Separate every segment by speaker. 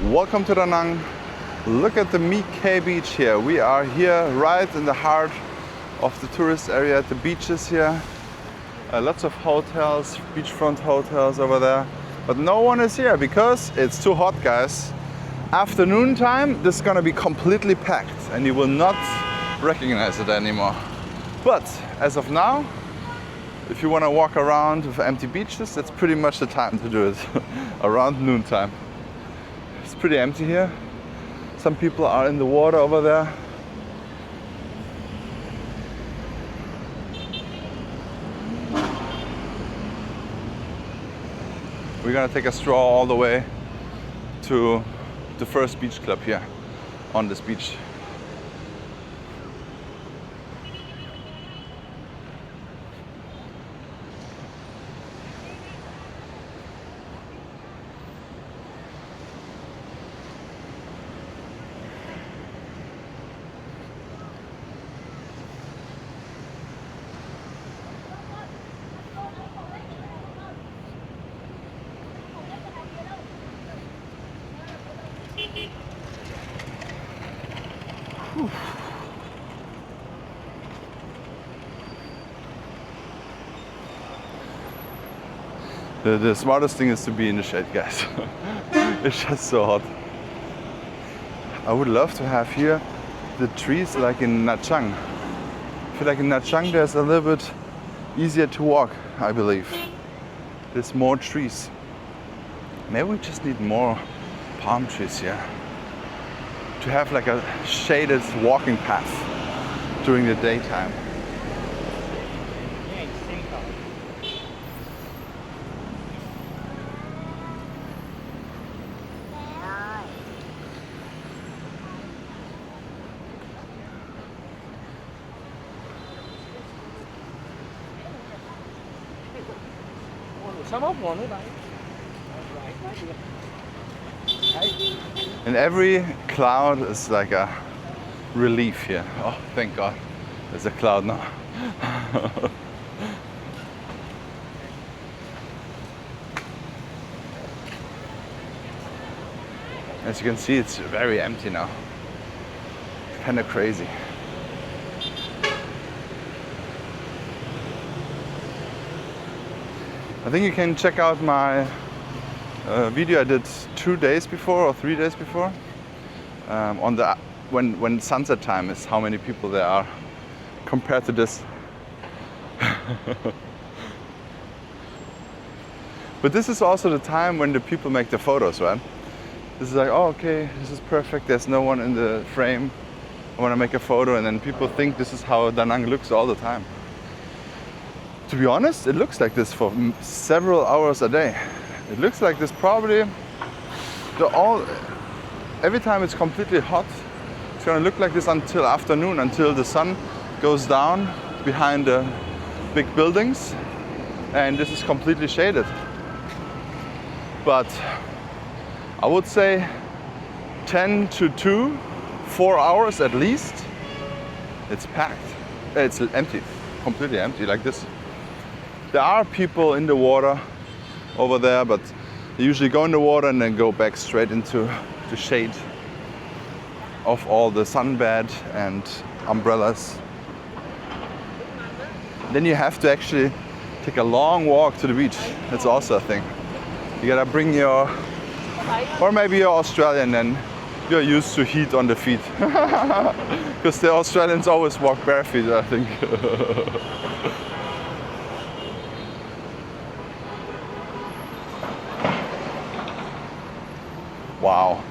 Speaker 1: Welcome to Da Nang. Look at the Mi Khe beach here. We are here right in the heart of the tourist area, at the beaches here. Lots of hotels, beachfront hotels over there. But no one is here because it's too hot, guys. Afternoon time, this is gonna be completely packed and you will not recognize it anymore. But as of now, if you wanna walk around with empty beaches, that's pretty much the time to do it, around noontime. It's pretty empty here. Some people are in the water over there. We're gonna take a stroll all the way to the first beach club here on this beach. The smartest thing is to be in the shade, guys. It's just so hot. I would love to have here the trees like in Nha Trang. I feel like in Nha Trang there's a little bit easier to walk, I believe. There's more trees. Maybe we just need more palm trees here to have like a shaded walking path during the daytime. And every cloud is like a relief here. Oh, thank God, there's a cloud now. As you can see, it's very empty now. It's kind of crazy. I think you can check out my video I did 2 days before or 3 days before on the when sunset time is how many people there are compared to this. But this is also the time when the people make the photos, right? This is like, oh, okay, this is perfect. There's no one in the frame. I want to make a photo, and then people think this is how Da Nang looks all the time. To be honest, it looks like this for several hours a day. It looks like this probably every time it's completely hot. It's gonna look like this until afternoon, until the sun goes down behind the big buildings, and this is completely shaded. But I would say 10 to 2, 4 hours at least, it's packed. It's empty, completely empty like this. There are people in the water over there, but they usually go in the water and then go back straight into the shade of all the sunbed and umbrellas. Then you have to actually take a long walk to the beach. That's also a thing. You gotta bring your, or maybe you're Australian and you're used to heat on the feet. Because the Australians always walk barefoot, I think. Wow,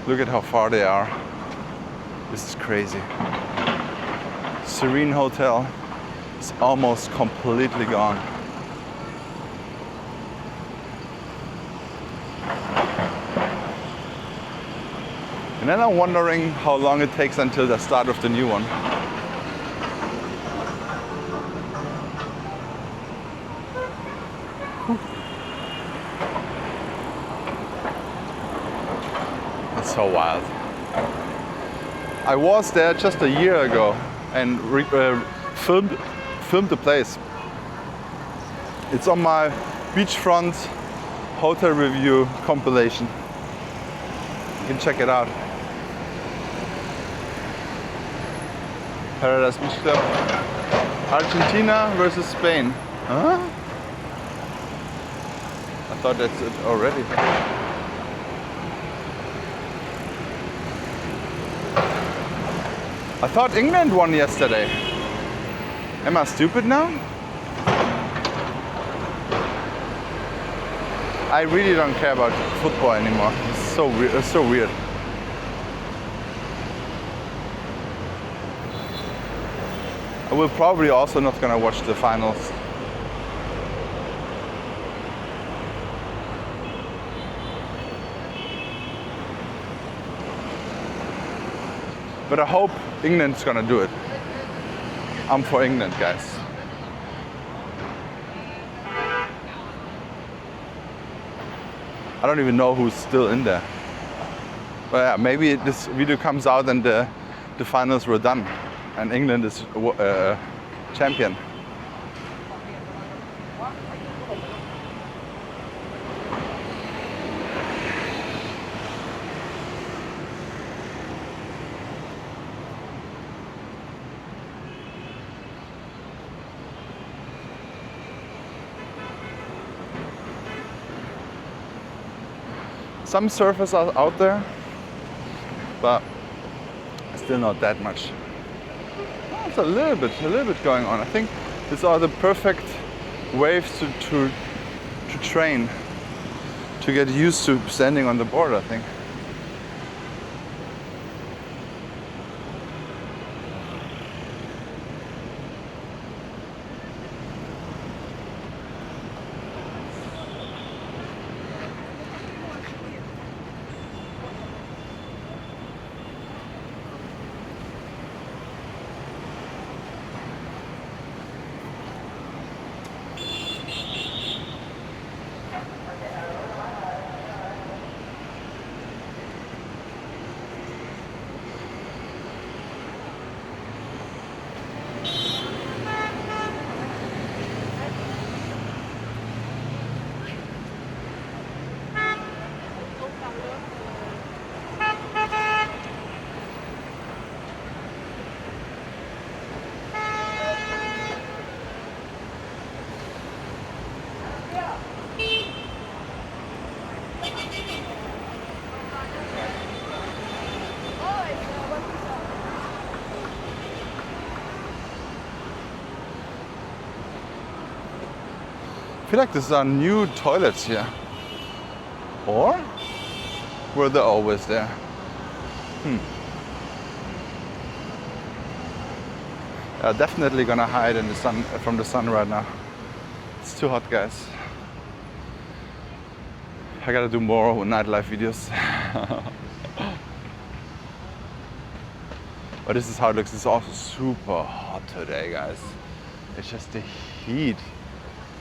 Speaker 1: look at how far they are. This is crazy. Serene Hotel is almost completely gone. And then I'm wondering how long it takes until the start of the new one. So wild. I was there just a year ago and filmed the place. It's on my beachfront hotel review compilation. can check it out. Paradise Beach Club. Argentina versus Spain. Huh? I thought that's it already. I thought England won yesterday. Am I stupid now? I really don't care about football anymore. It's so weird. It's so weird. I will probably also not gonna watch the finals. But I hope England's gonna do it. I'm for England, guys. I don't even know who's still in there. But yeah, maybe this video comes out and the finals were done and England is champion. Some surfers are out there, but still not that much. Oh, it's a little bit going on. I think these are the perfect waves to train, to get used to standing on the board, I think. I feel like these are new toilets here. Or were they always there? Definitely gonna hide in the sun from the sun right now. It's too hot, guys. I gotta do more nightlife videos. But this is how it looks. It's also super hot today, guys. It's just the heat.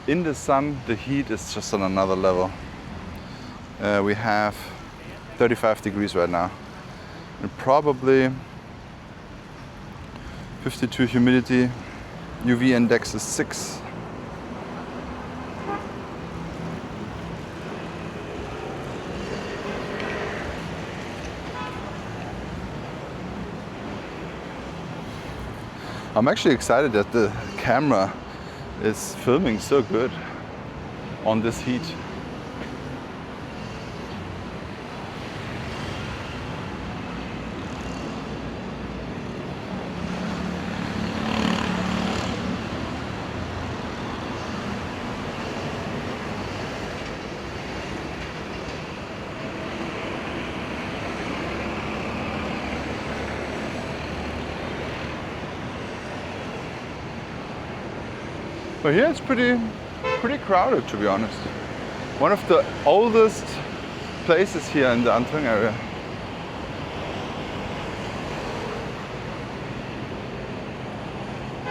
Speaker 1: In the sun, the heat is just on another level. We have 35 degrees right now. And probably 52 humidity. UV index is 6. I'm actually excited that the camera is filming so good on this heat. But here it's pretty crowded, to be honest. One of the oldest places here in the Antung area.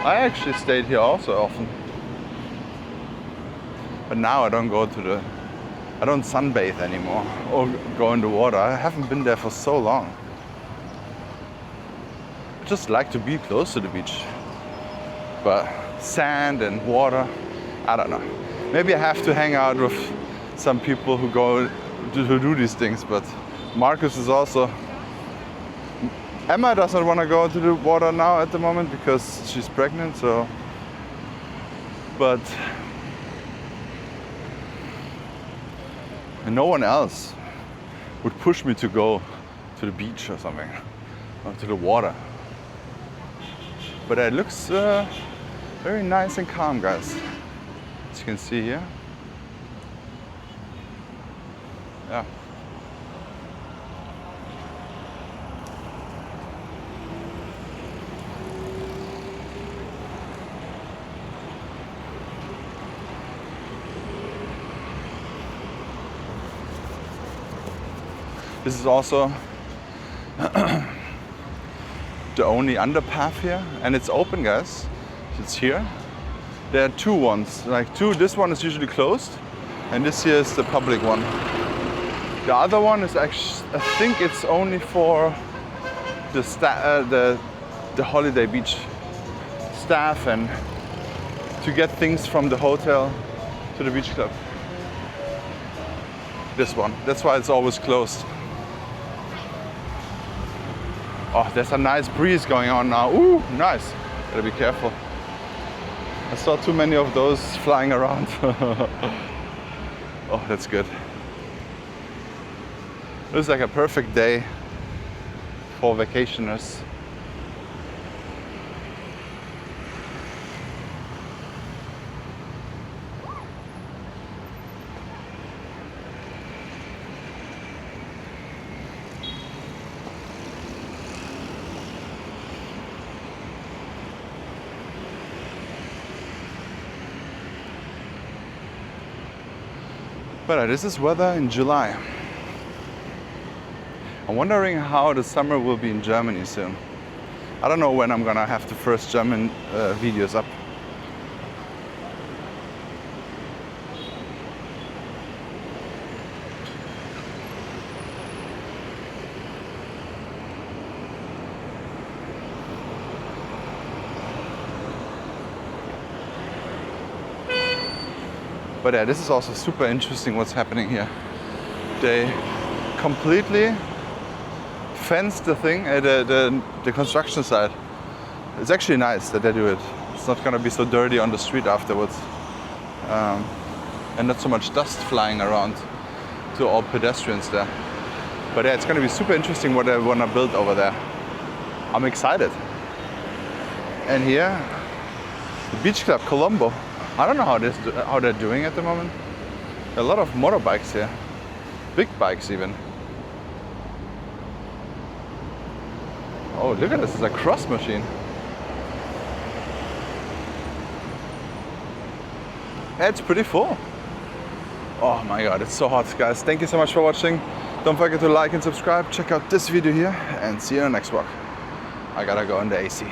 Speaker 1: I actually stayed here also often. But now I don't sunbathe anymore or go in the water. I haven't been there for so long. I just like to be close to the beach. But sand and water, I don't know. Maybe I have to hang out with some people who go to do these things, but Marcus is also... Emma doesn't want to go into the water now at the moment because she's pregnant, so... But... And no one else would push me to go to the beach or something, or to the water. But it looks very nice and calm, guys. As you can see here. Yeah. This is also the only underpath here, and it's open, guys. It's here. There are two ones, like two. This one is usually closed, and this here is the public one. The other one is actually, I think it's only for the holiday beach staff and to get things from the hotel to the beach club. This one. That's why it's always closed. Oh, there's a nice breeze going on now. Ooh, nice. Gotta be careful. I saw too many of those flying around. Oh, that's good. Looks like a perfect day for vacationers. But this is weather in July. I'm wondering how the summer will be in Germany soon. I don't know when I'm gonna have the first German videos up. But yeah, this is also super interesting what's happening here. They completely fenced the thing, the construction site. It's actually nice that they do it. It's not gonna be so dirty on the street afterwards. And not so much dust flying around to all pedestrians there. But yeah, it's gonna be super interesting what they wanna build over there. I'm excited. And here, the Beach Club Colombo. I don't know how they're doing at the moment. A lot of motorbikes here, big bikes even. Oh, look at this! It's a cross machine. Yeah, it's pretty full. Oh my god, it's so hot, guys. Thank you so much for watching. Don't forget to like and subscribe. Check out this video here, and see you in the next vlog. I gotta go in the AC.